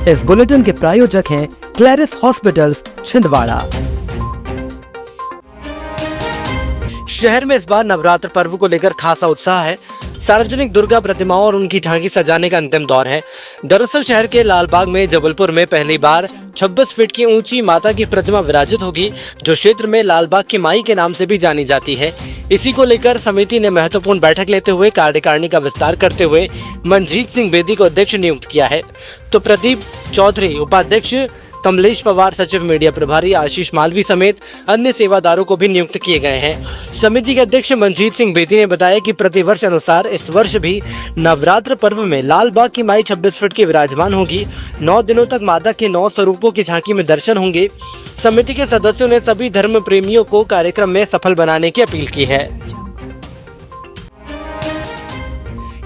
इस बुलेटिन के प्रायोजक हैं क्लैरिस हॉस्पिटल्स छिंदवाड़ा। शहर में इस बार नवरात्र पर्व को लेकर खासा उत्साह है। सार्वजनिक दुर्गा प्रतिमाओं और उनकी झांकी सजाने का अंतिम दौर है। दरअसल शहर के लालबाग में जबलपुर में पहली बार 26 फीट की ऊंची माता की प्रतिमा विराजित होगी, जो क्षेत्र में लालबाग की माई के नाम से भी जानी जाती है। इसी को लेकर समिति ने महत्वपूर्ण बैठक लेते हुए कार्यकारिणी का विस्तार करते हुए मनजीत सिंह बेदी को अध्यक्ष नियुक्त किया है, तो प्रदीप चौधरी उपाध्यक्ष, कमलेश पवार सचिव, मीडिया प्रभारी आशीष मालवी समेत अन्य सेवादारों को भी नियुक्त किए गए हैं। समिति के अध्यक्ष मनजीत सिंह बेदी ने बताया कि प्रतिवर्ष अनुसार इस वर्ष भी नवरात्र पर्व में लालबाग की माई 26 फीट की विराजमान होगी। 9 दिनों तक माता के 9 स्वरूपों की झांकी में दर्शन होंगे। समिति के सदस्यों ने सभी धर्म प्रेमियों को कार्यक्रम में सफल बनाने की अपील की है।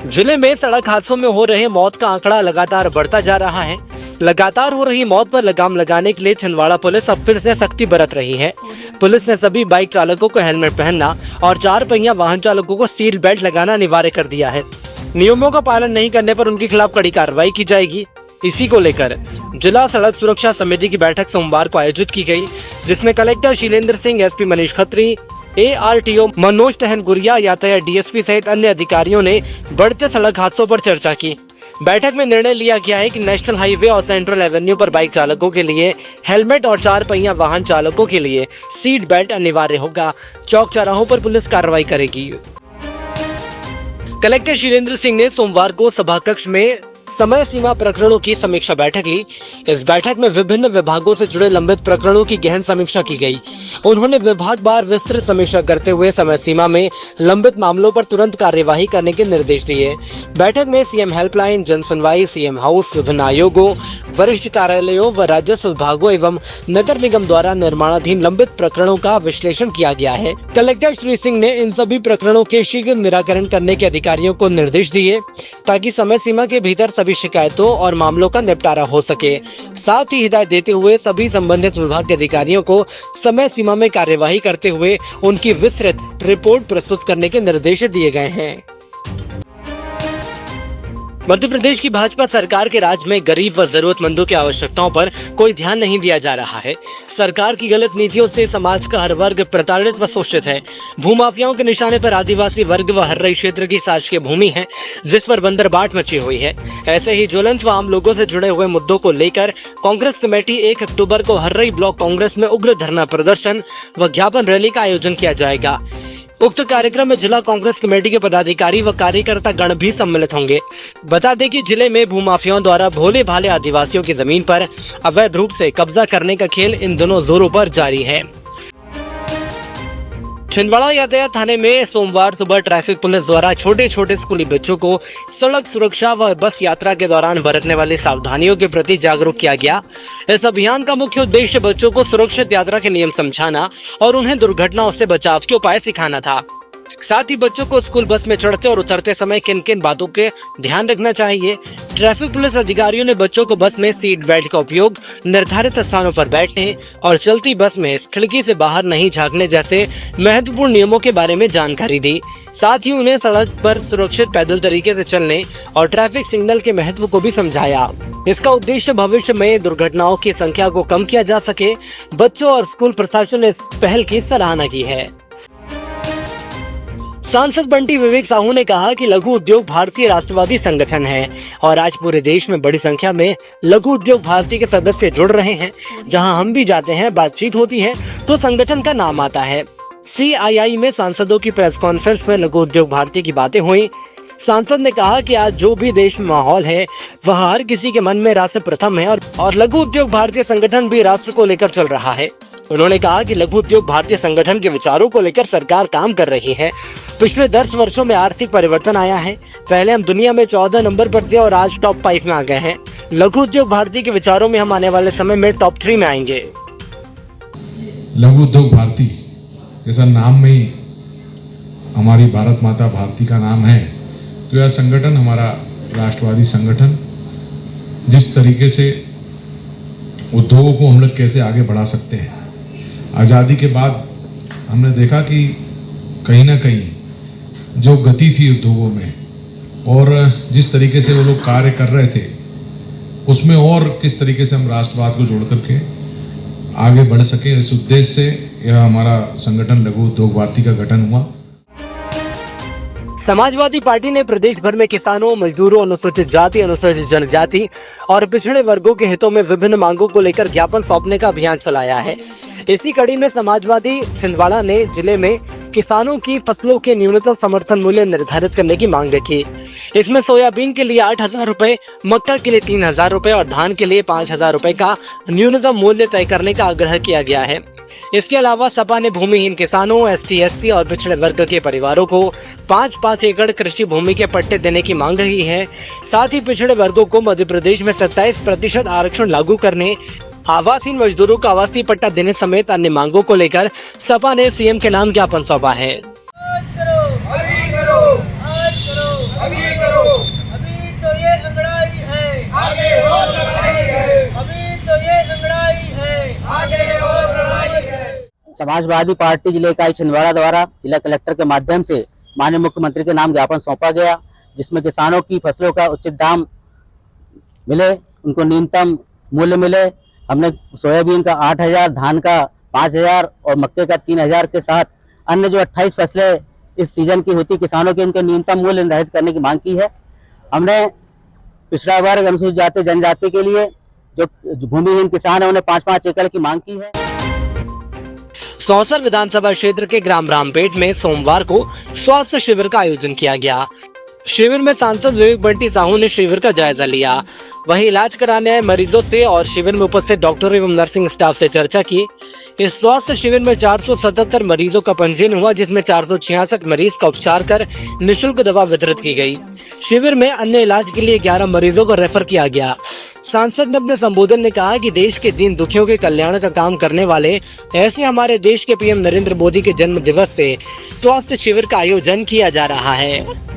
जिले में सड़क हादसों में हो रहे मौत का आंकड़ा लगातार बढ़ता जा रहा है। लगातार हो रही मौत पर लगाम लगाने के लिए छिंदवाड़ा पुलिस अब फिर से सख्ती बरत रही है। पुलिस ने सभी बाइक चालकों को हेलमेट पहनना और 4 पहिया वाहन चालकों को सीट बेल्ट लगाना अनिवार्य कर दिया है। नियमों का पालन नहीं करने पर उनके खिलाफ कड़ी कार्रवाई की जाएगी। इसी को लेकर जिला सड़क सुरक्षा समिति की बैठक सोमवार को आयोजित की गई, जिसमें collector Shilendra Singh, SP Manish Khatri, ARTO Manoj तहन गुरिया, यातायात DSP सहित अन्य अधिकारियों ने बढ़ते सड़क हादसों पर चर्चा की। बैठक में निर्णय लिया गया है कि नेशनल हाईवे और सेंट्रल एवेन्यू पर बाइक चालकों के लिए हेलमेट और 4 पहिया वाहन चालकों के लिए सीट बेल्ट अनिवार्य होगा। चौक चौराहों पर पुलिस कार्रवाई करेगी। कलेक्टर शीलेंद्र सिंह ने सोमवार को सभा कक्ष में समय सीमा प्रकरणों की समीक्षा बैठक ली। इस बैठक में विभिन्न विभागों से जुड़े लंबित प्रकरणों की गहन समीक्षा की गई। उन्होंने विभागवार विस्तृत समीक्षा करते हुए समय सीमा में लंबित मामलों पर तुरंत कार्यवाही करने के निर्देश दिए। बैठक में सीएम हेल्पलाइन, जन सुनवाई, सीएम हाउस, विभिन्न आयोगों, वरिष्ठ कार्यालयों व राजस्व विभागों एवं नगर निगम द्वारा निर्माणाधीन लंबित प्रकरणों का विश्लेषण किया गया है। कलेक्टर श्री सिंह ने इन सभी प्रकरणों के शीघ्र निराकरण करने के अधिकारियों को निर्देश दिए, ताकि समय सीमा के भीतर सभी शिकायतों और मामलों का निपटारा हो सके। साथ ही हिदायत देते हुए सभी संबंधित विभाग के अधिकारियों को समय सीमा में कार्यवाही करते हुए उनकी विस्तृत रिपोर्ट प्रस्तुत करने के निर्देश दिए गए हैं। मध्य प्रदेश की भाजपा सरकार के राज में गरीब व जरूरतमंदों की आवश्यकताओं पर कोई ध्यान नहीं दिया जा रहा है। सरकार की गलत नीतियों से समाज का हर वर्ग प्रताड़ित व शोषित है। भूमाफियाओं के निशाने पर आदिवासी वर्ग व हर्रई क्षेत्र की शासकीय भूमि है, जिस पर बंदरबाट मची हुई है। ऐसे ही ज्वलंत व आम लोगों से जुड़े हुए मुद्दों को लेकर कांग्रेस कमेटी 1 अक्टूबर को हर्रई ब्लॉक कांग्रेस में उग्र धरना प्रदर्शन व ज्ञापन रैली का आयोजन किया जाएगा। उक्त कार्यक्रम में जिला कांग्रेस कमेटी के पदाधिकारी व कार्यकर्ता गण भी सम्मिलित होंगे। बता दें कि जिले में भूमाफियाओं द्वारा भोले भाले आदिवासियों की जमीन पर अवैध रूप से कब्जा करने का खेल इन दोनों जोरों पर जारी है। छिंदवाड़ा यातायात थाने में सोमवार सुबह ट्रैफिक पुलिस द्वारा छोटे छोटे स्कूली बच्चों को सड़क सुरक्षा व बस यात्रा के दौरान बरतने वाली सावधानियों के प्रति जागरूक किया गया। इस अभियान का मुख्य उद्देश्य बच्चों को सुरक्षित यात्रा के नियम समझाना और उन्हें दुर्घटनाओं से बचाव के उपाय सिखाना था। साथ ही बच्चों को स्कूल बस में चढ़ते और उतरते समय किन किन बातों के ध्यान रखना चाहिए। ट्रैफिक पुलिस अधिकारियों ने बच्चों को बस में सीट बेल्ट का उपयोग, निर्धारित स्थानों पर बैठने और चलती बस में खिड़की से बाहर नहीं झांकने जैसे महत्वपूर्ण नियमों के बारे में जानकारी दी। साथ ही उन्हें सड़क पर सुरक्षित पैदल तरीके से चलने और ट्रैफिक सिग्नल के महत्व को भी समझाया। इसका उद्देश्य भविष्य में दुर्घटनाओं की संख्या को कम किया जा सके। बच्चों और स्कूल प्रशासन ने इस पहल की सराहना की है। सांसद बंटी विवेक साहू ने कहा कि लघु उद्योग भारतीय राष्ट्रवादी संगठन है और आज पूरे देश में बड़ी संख्या में लघु उद्योग भारती के सदस्य जुड़ रहे हैं। जहां हम भी जाते हैं, बातचीत होती है तो संगठन का नाम आता है। CII में सांसदों की प्रेस कॉन्फ्रेंस में लघु उद्योग भारती की बातें हुई। सांसद ने कहा कि आज जो भी देश में माहौल है वह हर किसी के मन में राष्ट्र प्रथम है और लघु उद्योग भारतीय संगठन भी राष्ट्र को लेकर चल रहा है। उन्होंने कहा कि लघु उद्योग भारतीय संगठन के विचारों को लेकर सरकार काम कर रही है। पिछले 10 वर्षों में आर्थिक परिवर्तन आया है। पहले हम दुनिया में 14 नंबर पर थे और आज टॉप 5 में आ गए हैं। लघु उद्योग भारती के विचारों में हम आने वाले समय में टॉप 3 में आएंगे। लघु उद्योग भारती जैसा नाम में ही हमारी भारत माता भारती का नाम है, तो यह संगठन हमारा राष्ट्रवादी संगठन जिस तरीके से उद्योगों को हम लोग कैसे आगे बढ़ा सकते हैं। आज़ादी के बाद हमने देखा कि कहीं ना कहीं जो गति थी उद्योगों में और जिस तरीके से वो लोग कार्य कर रहे थे, उसमें और किस तरीके से हम राष्ट्रवाद को जोड़ करके आगे बढ़ सके, इस उद्देश्य से यह हमारा संगठन लघु उद्योग भारती का गठन हुआ। समाजवादी पार्टी ने प्रदेश भर में किसानों, मजदूरों, अनुसूचित जाति, अनुसूचित जनजाति और पिछड़े वर्गों के हितों में विभिन्न मांगों को लेकर ज्ञापन सौंपने का अभियान चलाया है। इसी कड़ी में समाजवादी छिंदवाड़ा ने जिले में किसानों की फसलों के न्यूनतम समर्थन मूल्य निर्धारित करने की मांग रखी। इसमें सोयाबीन के लिए 8,000 रुपए, मक्का के लिए 3,000 रुपए और धान के लिए 5,000 रुपए का न्यूनतम मूल्य तय करने का आग्रह किया गया है। इसके अलावा सपा ने भूमिहीन किसानों, ST, SC और पिछड़े वर्ग के परिवारों को 5-5 एकड़ कृषि भूमि के पट्टे देने की मांग की है। साथ ही पिछड़े वर्गों को मध्य प्रदेश में 27% आरक्षण लागू करने, आवासीन मजदूरों को आवासीय पट्टा देने समेत अन्य मांगों को लेकर सपा ने सीएम के नाम ज्ञापन सौंपा है। आज करो, अभी करो, आज करो, अभी करो, अभी तो ये अंगड़ाई है, आगे और लड़ाई है, अभी तो ये अंगड़ाई है, आगे और लड़ाई है। समाजवादी पार्टी जिले इकाई छिंदवाड़ा द्वारा जिला कलेक्टर के माध्यम से माननीय मुख्यमंत्री के नाम ज्ञापन सौंपा गया, जिसमें किसानों की फसलों का उचित दाम मिले, उनको न्यूनतम मूल्य मिले। हमने सोयाबीन का 8,000, धान का 5,000 और मक्के का 3,000 के साथ अन्य जो 28 फसलें इस सीजन की होती किसानों के, उनके न्यूनतम मूल्य निर्धारित करने की मांग की है। हमने पिछड़ा वर्ग, अनुसूचित जाति, जनजाति के लिए जो भूमिहीन किसान है उन्हें 5-5 एकड़ की मांग की है। सौंसर विधानसभा क्षेत्र के ग्राम रामपेट में सोमवार को स्वास्थ्य शिविर का आयोजन किया गया। शिविर में सांसद विवेक बंटी साहू ने शिविर का जायजा लिया, वहीं इलाज कराने आए मरीजों से और शिविर में उपस्थित डॉक्टर एवं नर्सिंग स्टाफ से चर्चा की। इस स्वास्थ्य शिविर में 477 मरीजों का पंजीयन हुआ, जिसमें 466 मरीज का उपचार कर निःशुल्क दवा वितरित की गई। शिविर में अन्य इलाज के लिए 11 मरीजों को रेफर किया गया। सांसद ने अपने संबोधन में कहा कि देश के दीन दुखियों के कल्याण का काम करने वाले ऐसे हमारे देश के PM नरेंद्र मोदी के जन्म दिवस से स्वास्थ्य शिविर का आयोजन किया जा रहा है।